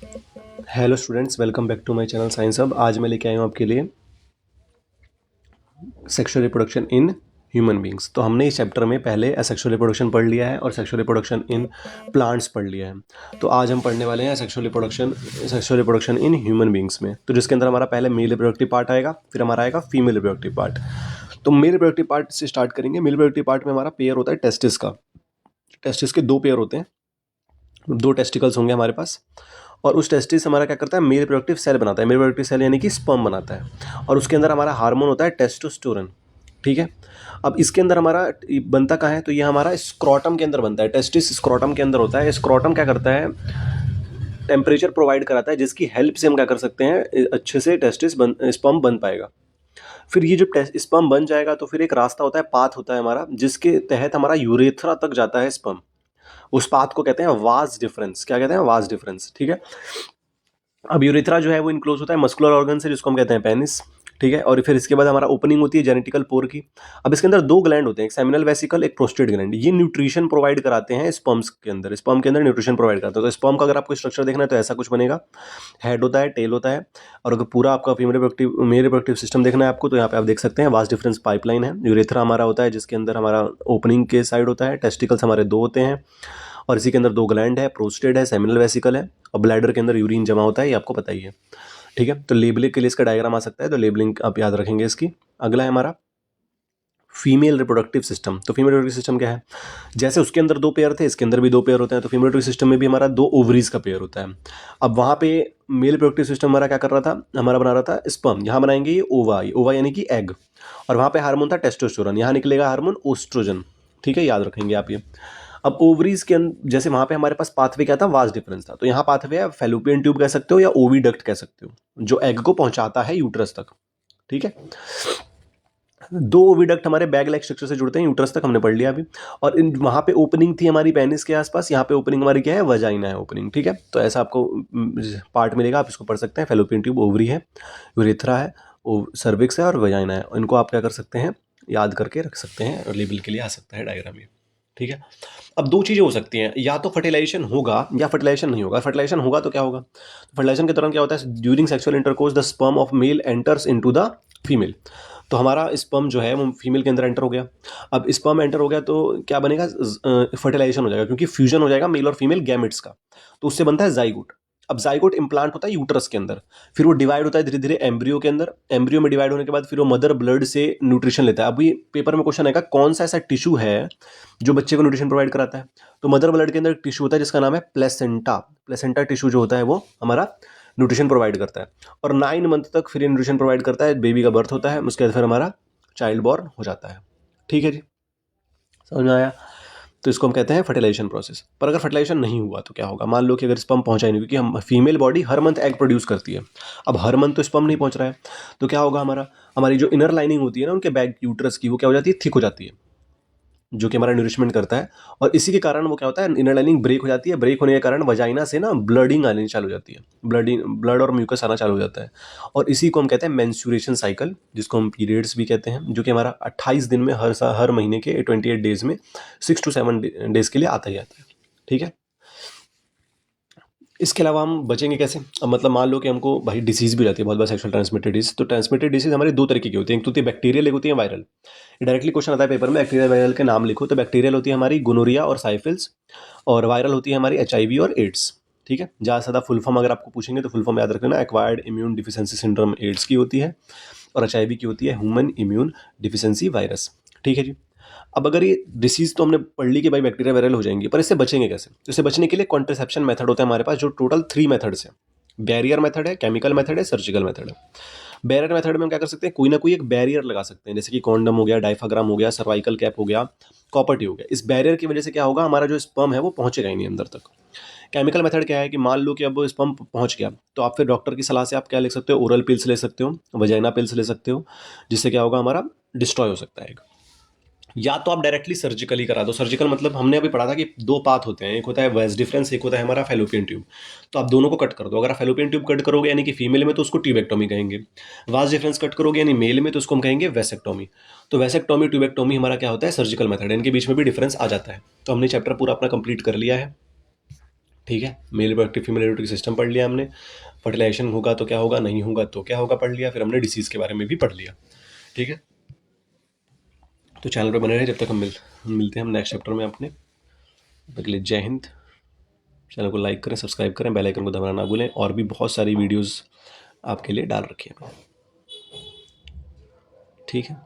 Hello students, welcome back to my channel science hub. आज मैं लेके आया हूँ आपके लिए sexual reproduction in human beings. तो हमने इस चैप्टर में पहले सेक्सुअल रिप्रोडक्शन पढ़ लिया है और सेक्सुअल रिप्रोडक्शन इन प्लांट्स पढ़ लिया है। तो आज हम पढ़ने वाले हैं sexual reproduction in human beings में। तो जिसके अंदर हमारा पहले मेल रिप्रोडक्टिव पार्ट आएगा, फिर हमारा आएगा फीमेल रिप्रोडक्टिव पार्ट। तो मेल रिप्रोडक्टिव पार्ट से स्टार्ट करेंगे। मेल रिप्रोडक्टिव पार्ट में हमारा पेयर होता है टेस्टिस का। टेस्टिस के दो पेयर होते हैं, दो टेस्टिकल्स होंगे हमारे पास। और उस टेस्टिस हमारा क्या करता है, मेल रिप्रोडक्टिव सेल बनाता है। मेल रिप्रोडक्टिव सेल यानी कि स्पर्म बनाता है, और उसके अंदर हमारा हार्मोन होता है टेस्टोस्टेरोन। ठीक है। अब इसके अंदर हमारा बनता कहाँ है, तो ये हमारा स्क्रोटम के अंदर बनता है। टेस्टिस स्क्रोटम के अंदर होता है। स्क्रोटम क्या करता है, टेम्परेचर प्रोवाइड कराता है, जिसकी हेल्प से हम क्या कर सकते हैं, अच्छे से स्पर्म बन पाएगा। फिर ये जब स्पर्म बन जाएगा तो फिर एक रास्ता होता है, पाथ होता है हमारा, जिसके तहत हमारा यूरेथ्रा तक जाता है स्पर्म। उस पाथ को कहते हैं वाज डिफरेंस। क्या कहते हैं, वाज डिफरेंस। ठीक है। अब यूरेथ्रा जो है वो इनक्लोज होता है मस्कुलर ऑर्गन से, जिसको हम कहते हैं पेनिस। ठीक है। और फिर इसके बाद हमारा ओपनिंग होती है जेनेटिकल पोर की। अब इसके अंदर दो ग्लैंड होते हैं, एक सेमिनल वेसिकल, एक प्रोस्टेट ग्लैंड। ये न्यूट्रिशन प्रोवाइड कराते हैं स्पर्म्स के अंदर। स्पर्म के अंदर न्यूट्रिशन प्रोवाइड कराते हैं। तो स्पर्म का अगर आपको स्ट्रक्चर देखना है तो ऐसा कुछ बनेगा। हेड होता है, टेल होता है। और अगर पूरा आपका मेल रिप्रोडक्टिव सिस्टम देखना है आपको, तो यहाँ पे आप देख सकते हैं वास्ट डिफरेंस पाइपलाइन है। यूरेथ्रा हमारा होता है, जिसके अंदर हमारा ओपनिंग के साइड होता है। टेस्टिकल्स हमारे दो होते हैं, और इसी के अंदर दो ग्लैंड है, प्रोस्टेट है, सेमिनल वेसिकल है, और ब्लैडर के अंदर यूरिन जमा होता है। ये आपको पता ही है। ठीक है। तो लेबलिंग के लिए इसका डायग्राम आ सकता है, तो लेबलिंग आप याद रखेंगे इसकी। अगला है हमारा फीमेल रिप्रोडक्टिव सिस्टम। तो फीमेल रिप्रोडक्टिव सिस्टम क्या है, जैसे उसके अंदर दो पेयर थे, इसके अंदर भी दो पेयर होते हैं। तो फीमेल रिप्रोडक्टिव सिस्टम में भी हमारा दो ओवरीज का पेयर होता है। अब वहाँ पे मेल रिप्रोडक्टिव सिस्टम हमारा क्या कर रहा था, हमारा बना रहा था स्पर्म। यहाँ बनाएंगे ये ओवा, ओवा यानी कि एग। और वहाँ पे हार्मोन था टेस्टोस्टेरोन, यहाँ निकलेगा हार्मोन ओस्ट्रोजन। ठीक है, याद रखेंगे आप ये। अब ओवरीज के अंदर जैसे वहाँ पे हमारे पास पाथवे क्या था, वाज डिफरेंस था। तो यहाँ पाथवे है, फेलोपियन ट्यूब कह सकते हो या ओविडक्ट कह सकते हो, जो एग को पहुंचाता है यूट्रस तक। ठीक है। दो ओविडक्ट हमारे बैग लाइक स्ट्रक्चर से जुड़ते हैं यूट्रस तक, हमने पढ़ लिया अभी। और इन वहाँ पे ओपनिंग थी हमारी पेनिस के आसपास, यहाँ पे ओपनिंग हमारी क्या है, वजाइना है ओपनिंग। ठीक है। तो ऐसा आपको पार्ट मिलेगा, आप इसको पढ़ सकते हैं। फेलोपियन ट्यूब, ओवरी है, यूरेथ्रा है, सर्विक्स है, और वजाइना है। इनको आप क्या कर सकते हैं, याद करके रख सकते हैं, और लेबल के लिए आ सकता है डायग्राम ये। ठीक है। अब दो चीज़ें हो सकती हैं, या तो फर्टिलाइजेशन होगा या फर्टिलाइजेशन नहीं होगा। फर्टिलाइजेशन होगा तो क्या होगा, फर्टिलाइजेशन के दौरान क्या होता है, during sexual intercourse the sperm of male enters into the female. तो हमारा स्पर्म जो है वो फीमेल के अंदर एंटर हो गया। अब स्पर्म एंटर हो गया तो क्या बनेगा, फर्टिलाइजेशन हो जाएगा, क्योंकि फ्यूजन हो जाएगा मेल और फीमेल गैमेट्स का। तो उससे बनता है जाइगोट। अब जाइगोट इंप्लांट होता है यूट्रस के अंदर, फिर वो डिवाइड होता है धीरे धीरे एम्ब्रियो के अंदर। एम्ब्रियो में डिवाइड होने के बाद फिर वो मदर ब्लड से न्यूट्रिशन लेता है। अभी पेपर में क्वेश्चन आएगा, कौन सा ऐसा टिश्यू है जो बच्चे को न्यूट्रिशन प्रोवाइड कराता है। तो मदर ब्लड के अंदर एक टिश्यू होता है जिसका नाम है प्लेसेंटा। प्लेसेंटा टिश्यू जो होता है वो हमारा न्यूट्रिशन प्रोवाइड करता है। और 9 मंथ तक फिर न्यूट्रिशन प्रोवाइड करता है, बेबी का बर्थ होता है, उसके बाद फिर हमारा चाइल्ड बॉर्न हो जाता है। ठीक है जी, समझ में आया। तो इसको हम कहते हैं फर्टिलाइजेशन प्रोसेस। पर अगर फर्टिलाइजेशन नहीं हुआ तो क्या होगा, मान लो कि अगर स्पर्म पहुंचा ही नहीं, क्योंकि हम फीमेल बॉडी हर मंथ एग प्रोड्यूस करती है। अब हर मंथ तो स्पर्म नहीं पहुंच रहा है, तो क्या होगा, हमारी जो इनर लाइनिंग होती है ना उनके बैग यूट्रस की, वो क्या हो जाती है, थिक हो जाती है, जो कि हमारा न्यूरिशमेंट करता है। और इसी के कारण वो क्या होता है, इनर लाइनिंग ब्रेक हो जाती है। ब्रेक होने के कारण वजाइना से ना ब्लडिंग आनी चालू हो जाती है, ब्लड और म्यूकस आना चालू हो जाता है। और इसी को हम कहते हैं मेंस्ट्रुएशन साइकिल, जिसको हम पीरियड्स भी कहते हैं, जो कि हमारा 28 दिन में हर महीने के 28 डेज में 6 to 7 डेज के लिए आता ही आता है। ठीक है। इसके अलावा हम बचेंगे कैसे, अब मतलब मान लो कि हमको भाई डिसीज भी हो जाती है बहुत बार, सेक्सुअल ट्रांसमिटेड डिसीज। तो ट्रांसमिटेड डिसीज हमारी दो तरीके की होती है, एक तो होती है बैक्टीरियल, एक होती है वायरल। डायरेक्टली क्वेश्चन आता है पेपर में, बैक्टीरियल वायरल के नाम लिखो। तो बैक्टीरियल होती है हमारी गोनोरिया और साइफिल्स, और वायरल होती है हमारी HIV और एड्स। ठीक है। ज़्यादा से ज़्यादा फुल फॉर्म अगर आपको पूछेंगे तो फुल फॉर्म याद रखना, acquired immune deficiency syndrome AIDS की होती है, और HIV की होती है ह्यूमन इम्यून डिफिशियंसी वायरस। ठीक है जी। अब अगर ये डिसीज तो हमने पढ़ ली कि भाई बैक्टीरिया वायरल हो जाएंगी, पर इससे बचेंगे कैसे, तो इससे बचने के लिए कॉन्ट्रसेप्शन मेथड होता है हमारे पास, जो टोटल 3 मेथड्स हैं। बैरियर मेथड है, केमिकल मेथड है, सर्जिकल मेथड है। बैरियर मेथड में हम क्या कर सकते हैं, कोई ना कोई एक बैरियर लगा सकते हैं, जैसे कि कॉन्डम हो गया, डायफ्राग्राम हो गया, सर्वाइकल कैप हो गया, कॉपर ट्यूब हो गया। इस बैरियर की वजह से क्या होगा, हमारा जो स्पर्म है वो पहुंचेगा ही नहीं अंदर तक। केमिकल मेथड क्या है कि मान लो कि अब स्पर्म पहुंच गया, तो आप फिर डॉक्टर की सलाह से आप क्या ले सकते हो, ओरल पिल्स ले सकते हो, वजाइना पिल्स ले सकते हो, जिससे क्या होगा, हमारा डिस्ट्रॉय हो सकता है। या तो आप डायरेक्टली सर्जिकली करा दो। सर्जिकल मतलब हमने अभी पढ़ा था कि दो पाथ होते हैं, एक होता है वेज डिफरेंस, एक होता है हमारा फेलोपियन ट्यूब। तो आप दोनों को कट कर दो। अगर आप फेलोपियन ट्यूब कट करोगे यानी कि फीमेल में, तो उसको ट्यूबेक्टोमी कहेंगे। वाज डिफरेंस कट करोगे यानी मेल में, तो उसको हम कहेंगे वेसेक्टोमी। तो वेसेक्टोमी ट्यूबेक्टोमी हमारा क्या होता है, सर्जिकल मेथड है। इनके बीच में भी डिफरेंस आ जाता है। तो हमने चैप्टर पूरा अपना कंप्लीट कर लिया है। ठीक है, male reproductive female reproductive system पढ़ लिया हमने, फर्टिलाइजेशन होगा तो क्या होगा, नहीं होगा तो क्या होगा पढ़ लिया, फिर हमने डिसीज़ के बारे में भी पढ़ लिया। ठीक है, तो चैनल पर बने रहे, जब तक हम मिलते हैं हम नेक्स्ट चैप्टर में अपने। तब तक के लिए जय हिंद। चैनल को लाइक करें, सब्सक्राइब करें, बेल आइकन को दबाना ना भूलें, और भी बहुत सारी वीडियोस आपके लिए डाल रखी है मैंने। ठीक है।